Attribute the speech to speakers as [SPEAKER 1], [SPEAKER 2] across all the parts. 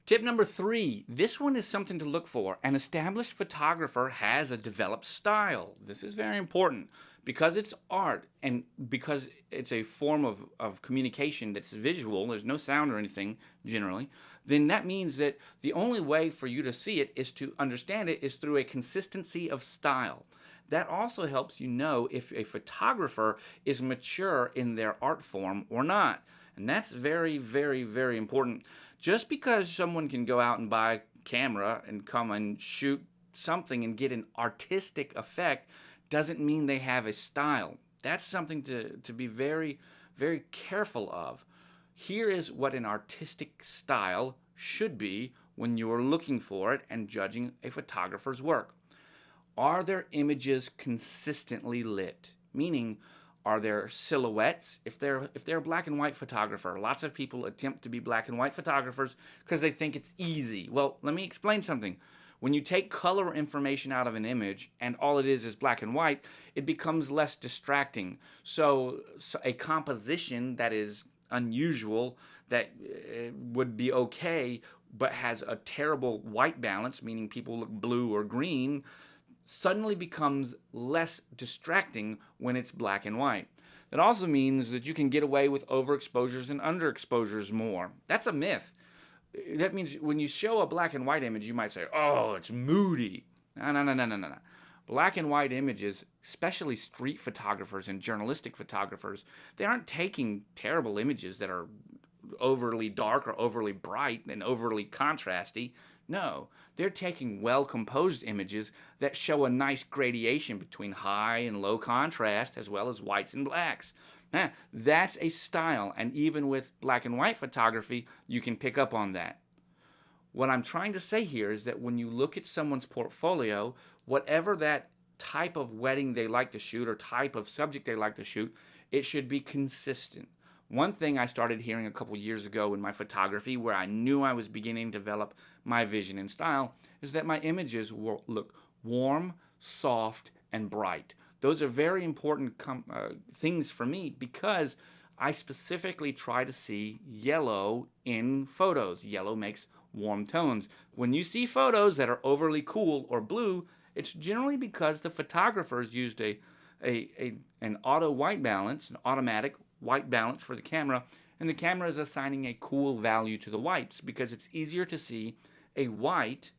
[SPEAKER 1] Tip number 3, this one is something to look for. An established photographer has a developed style. This is very important because it's art and because it's a form of communication that's visual, there's no sound or anything generally, then that means that the only way for you to see it is to understand it is through a consistency of style. That also helps you know if a photographer is mature in their art form or not. And that's very, very, very important. Just because someone can go out and buy a camera and come and shoot something and get an artistic effect doesn't mean they have a style. That's something to be very, very careful of. Here is what an artistic style should be when you're looking for it and judging a photographer's work. Are their images consistently lit? Meaning, are there silhouettes? If they're a black and white photographer, lots of people attempt to be black and white photographers because they think it's easy. Well, let me explain something. When you take color information out of an image and all it is black and white, it becomes less distracting. So a composition that is unusual, that would be okay, but has a terrible white balance, meaning people look blue or green, suddenly becomes less distracting when it's black and white. That also means that you can get away with overexposures and underexposures more. That's a myth. That means when you show a black and white image, you might say, oh, it's moody. No. Black and white images, especially street photographers and journalistic photographers, they aren't taking terrible images that are overly dark or overly bright and overly contrasty. No, they're taking well-composed images that show a nice gradation between high and low contrast as well as whites and blacks. Now, that's a style, and even with black and white photography, you can pick up on that. What I'm trying to say here is that when you look at someone's portfolio, whatever that type of wedding they like to shoot or type of subject they like to shoot, it should be consistent. One thing I started hearing a couple years ago in my photography where I knew I was beginning to develop my vision and style is that my images look warm, soft, and bright. Those are very important things for me because I specifically try to see yellow in photos. Yellow makes warm tones. When you see photos that are overly cool or blue, it's generally because the photographers used an auto white balance, an automatic white balance for the camera, and the camera is assigning a cool value to the whites because it's easier to see a white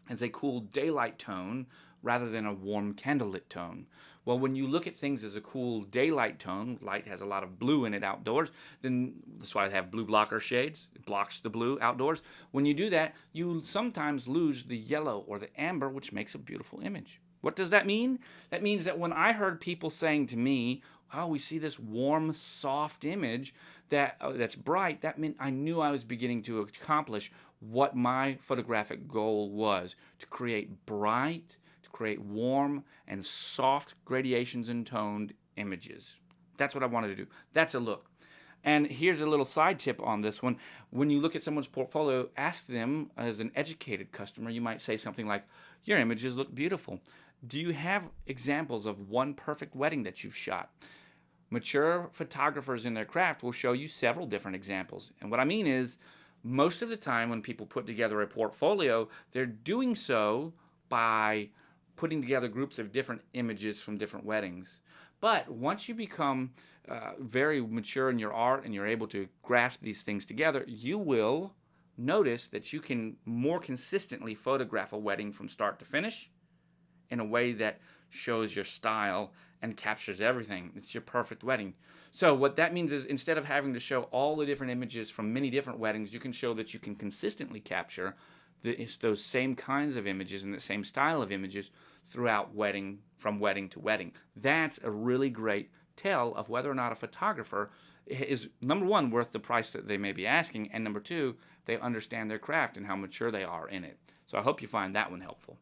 [SPEAKER 1] as a cool daylight tone rather than a warm candlelit tone. Well, when you look at things as a cool daylight tone, light has a lot of blue in it outdoors, then that's why I have blue blocker shades. It blocks the blue outdoors. When you do that, you sometimes lose the yellow or the amber, which makes a beautiful image. What does that mean? That means that when I heard people saying to me, oh, we see this warm, soft image that's bright, that meant I knew I was beginning to accomplish what my photographic goal was, to create bright, to create warm and soft gradations and toned images. That's what I wanted to do. That's a look. And here's a little side tip on this one. When you look at someone's portfolio, ask them, as an educated customer, you might say something like, your images look beautiful. Do you have examples of one perfect wedding that you've shot? Mature photographers in their craft will show you several different examples. And what I mean is, most of the time when people put together a portfolio, they're doing so by putting together groups of different images from different weddings. But once you become very mature in your art and you're able to grasp these things together, you will notice that you can more consistently photograph a wedding from start to finish in a way that shows your style and captures everything. It's your perfect wedding. So what that means is instead of having to show all the different images from many different weddings, you can show that you can consistently capture those same kinds of images and the same style of images throughout wedding, from wedding to wedding. That's a really great tell of whether or not a photographer is, number one, worth the price that they may be asking, and number two, they understand their craft and how mature they are in it. So I hope you find that one helpful.